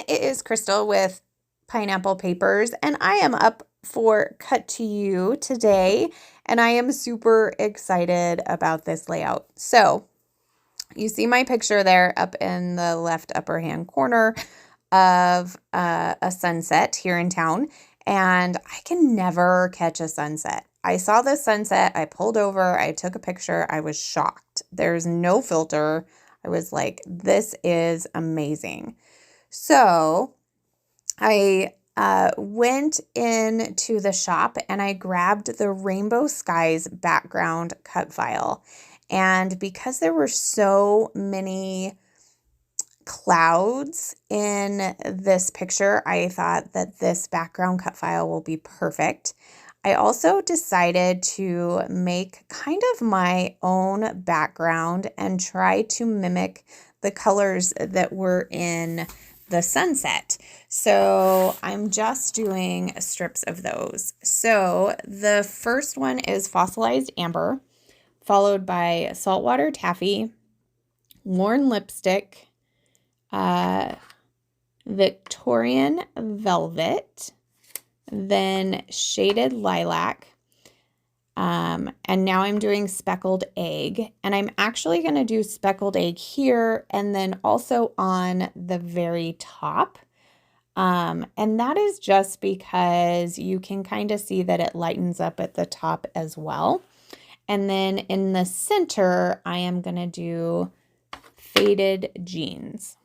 it is Crystal with Pineapple Papers, and I am up for Cut to You today, and I am super excited about this layout. So, you see my picture there up in the left upper hand corner of a sunset here in town, and I can never catch a sunset. I saw the sunset, I pulled over, I took a picture, I was shocked. There's no filter. I was like, this is amazing. So I went into the shop and I grabbed the Rainbow Skies background cut file. And because there were so many clouds in this picture, I thought that this background cut file will be perfect. I also decided to make kind of my own background and try to mimic the colors that were in the sunset. So I'm just doing strips of those. So the first one is fossilized amber, followed by saltwater taffy, worn lipstick, Victorian velvet, then shaded lilac, and now I'm doing speckled egg, and I'm actually going to do speckled egg here and then also on the very top. And that is just because you can kind of see that it lightens up at the top as well. And then in the center, I am going to do faded jeans.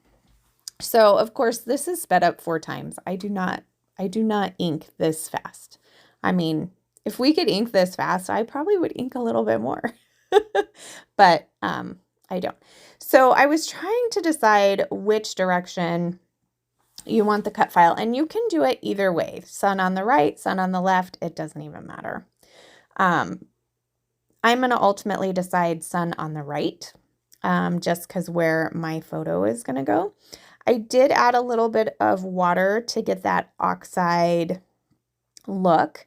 So of course this is sped up 4 times. I do not ink this fast. I mean, if we could ink this fast, I probably would ink a little bit more, but I don't. So I was trying to decide which direction you want the cut file, and you can do it either way. Sun on the right, sun on the left, it doesn't even matter. I'm going to ultimately decide sun on the right, just because where my photo is going to go. I did add a little bit of water to get that oxide look.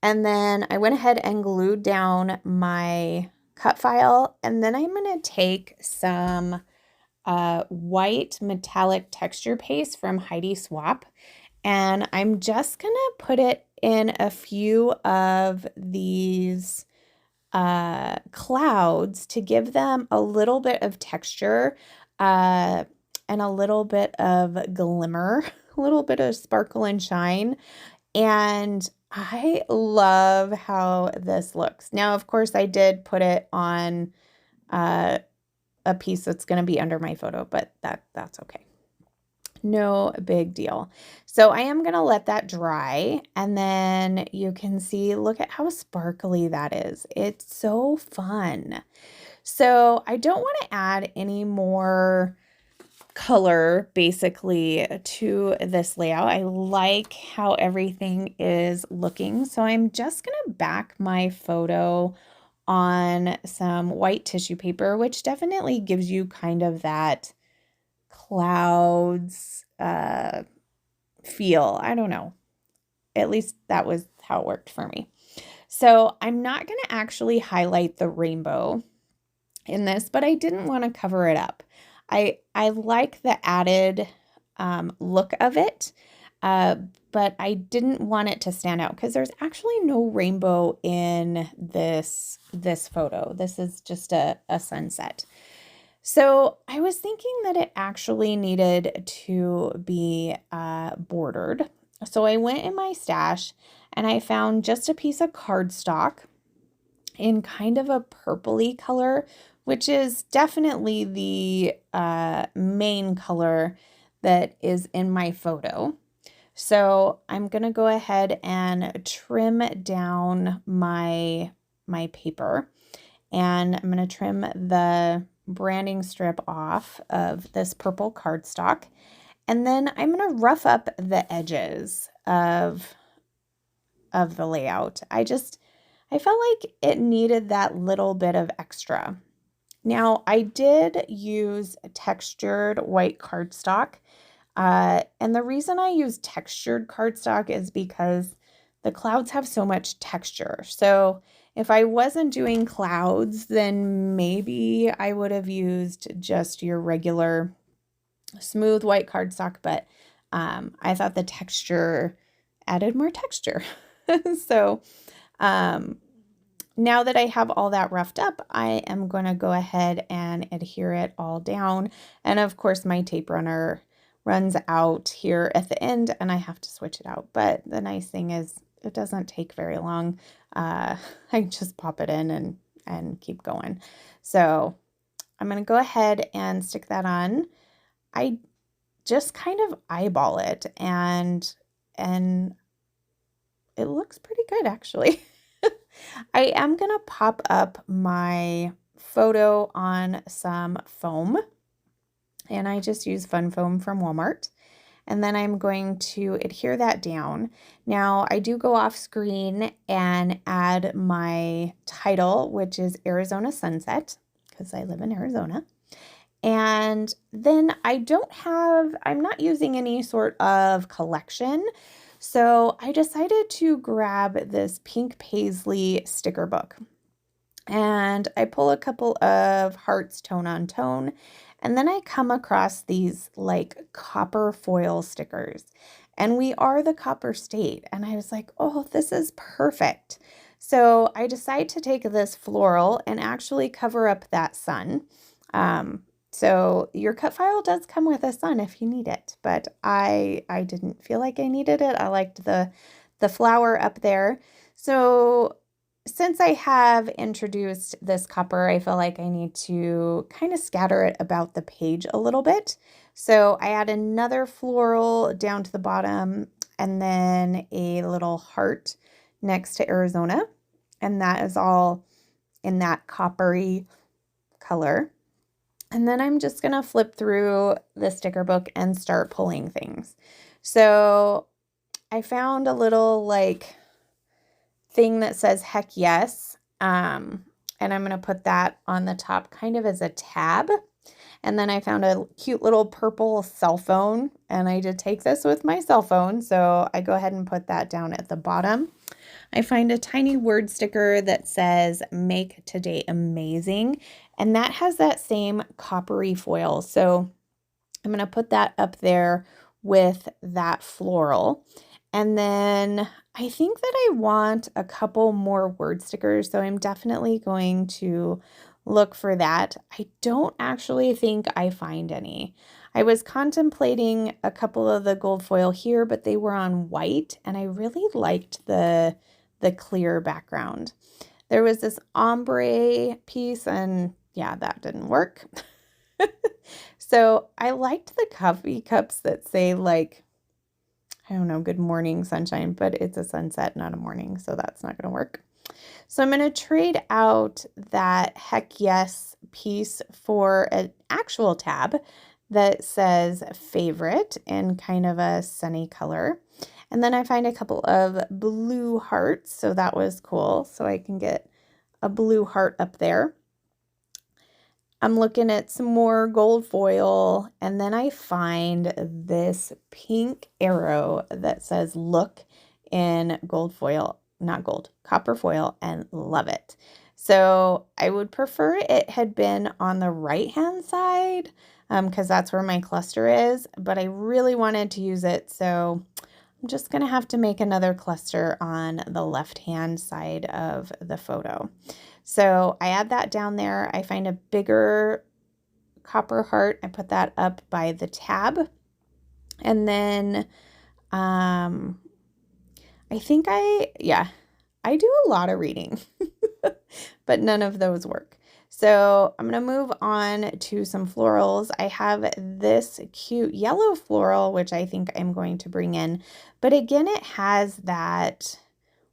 And then I went ahead and glued down my cut file. And then I'm going to take some white metallic texture paste from Heidi Swap. And I'm just going to put it in a few of these clouds to give them a little bit of texture and a little bit of glimmer, a little bit of sparkle and shine. And I love how this looks. Now, of course, I did put it on a piece that's going to be under my photo, but that's okay. No big deal. So I am going to let that dry, and then you can see, look at how sparkly that is. It's so fun. So I don't want to add any more color basically to this layout. I like how everything is looking. So I'm just going to back my photo on some white tissue paper, which definitely gives you kind of that clouds feel. I don't know. At least that was how it worked for me. So I'm not going to actually highlight the rainbow in this, but I didn't want to cover it up. I like the added look of it, but I didn't want it to stand out because there's actually no rainbow in this photo. This is just a sunset. So I was thinking that it actually needed to be bordered. So I went in my stash and I found just a piece of cardstock in kind of a purpley color, which is definitely the main color that is in my photo. So I'm going to go ahead and trim down my paper, and I'm going to trim the branding strip off of this purple cardstock, and then I'm going to rough up the edges of the layout. I felt like it needed that little bit of extra. Now, I did use textured white cardstock, and the reason I use textured cardstock is because the clouds have so much texture. So if I wasn't doing clouds, then maybe I would have used just your regular smooth white cardstock, but I thought the texture added more texture. So now that I have all that roughed up, I am going to go ahead and adhere it all down. And of course, my tape runner runs out here at the end and I have to switch it out. But the nice thing is it doesn't take very long. I just pop it in and keep going. So I'm going to go ahead and stick that on. I just kind of eyeball it and it looks pretty good actually. I am going to pop up my photo on some foam, and I just use Fun Foam from Walmart. And then I'm going to adhere that down. Now I do go off screen and add my title, which is Arizona Sunset, because I live in Arizona. And then I'm not using any sort of collection. So I decided to grab this pink paisley sticker book. And I pull a couple of hearts tone on tone. And then I come across these like copper foil stickers. And we are the Copper State. And I was like, oh, this is perfect. So I decide to take this floral and actually cover up that sun. So your cut file does come with a sun if you need it, but I didn't feel like I needed it. I liked the flower up there. So since I have introduced this copper, I feel like I need to kind of scatter it about the page a little bit. So I add another floral down to the bottom and then a little heart next to Arizona. And that is all in that coppery color. And then I'm just going to flip through the sticker book and start pulling things. So I found a little like thing that says heck yes. And I'm going to put that on the top kind of as a tab. And then I found a cute little purple cell phone, and I did take this with my cell phone. So I go ahead and put that down at the bottom. I find a tiny word sticker that says make today amazing. And that has that same coppery foil. So I'm going to put that up there with that floral. And then I think that I want a couple more word stickers. So I'm definitely going to look for that. I don't actually think I find any. I was contemplating a couple of the gold foil here, but they were on white and I really liked the clear background. There was this ombre piece and yeah, that didn't work. So I liked the coffee cups that say like, I don't know, good morning sunshine, but it's a sunset, not a morning. So that's not going to work. So I'm going to trade out that heck yes piece for an actual tab that says favorite in kind of a sunny color. And then I find a couple of blue hearts. So that was cool. So I can get a blue heart up there. I'm looking at some more gold foil. And then I find this pink arrow that says look in gold foil, not gold, copper foil, and love it. So I would prefer it had been on the right-hand side because that's where my cluster is. But I really wanted to use it. So I'm just going to have to make another cluster on the left-hand side of the photo. So I add that down there. I find a bigger copper heart. I put that up by the tab. And then I think I do a lot of reading, but none of those work. So I'm going to move on to some florals. I have this cute yellow floral, which I think I'm going to bring in. But again, it has that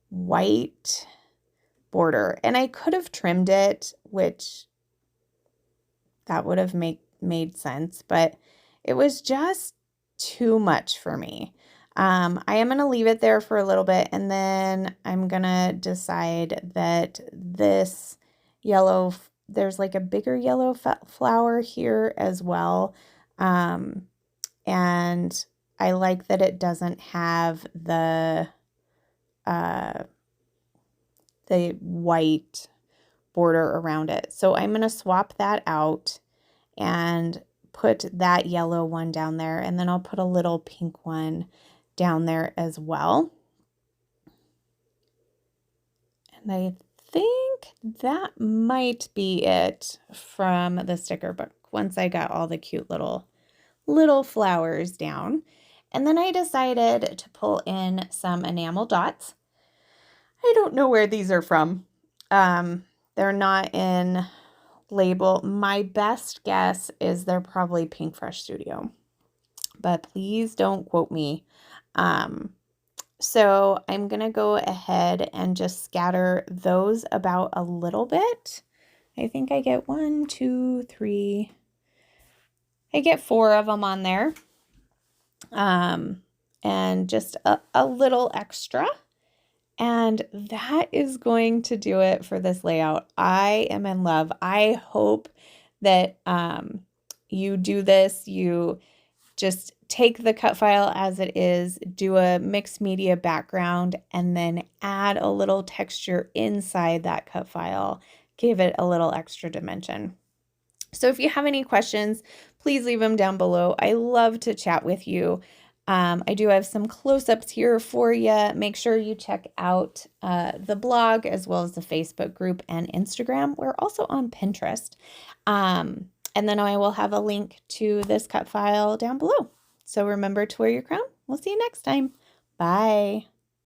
white border. And I could have trimmed it, which that would have made sense. But it was just too much for me. I am going to leave it there for a little bit. And then I'm going to decide that this yellow there's like a bigger yellow flower here as well. And I like that it doesn't have the white border around it. So I'm going to swap that out and put that yellow one down there, and then I'll put a little pink one down there as well. And I think that might be it from the sticker book once I got all the cute little flowers down. And then I decided to pull in some enamel dots. I don't know where these are from. They're not in label. My best guess is they're probably Pink Fresh Studio, but please don't quote me. So I'm going to go ahead and just scatter those about a little bit. I think I get 1, 2, 3. I get 4 of them on there. And just a little extra. And that is going to do it for this layout. I am in love. I hope that you do this. You just take the cut file as it is, do a mixed media background, and then add a little texture inside that cut file. Give it a little extra dimension. So if you have any questions, please leave them down below. I love to chat with you. I do have some close-ups here for you. Make sure you check out the blog as well as the Facebook group and Instagram. We're also on Pinterest. And then I will have a link to this cut file down below. So remember to wear your crown. We'll see you next time. Bye.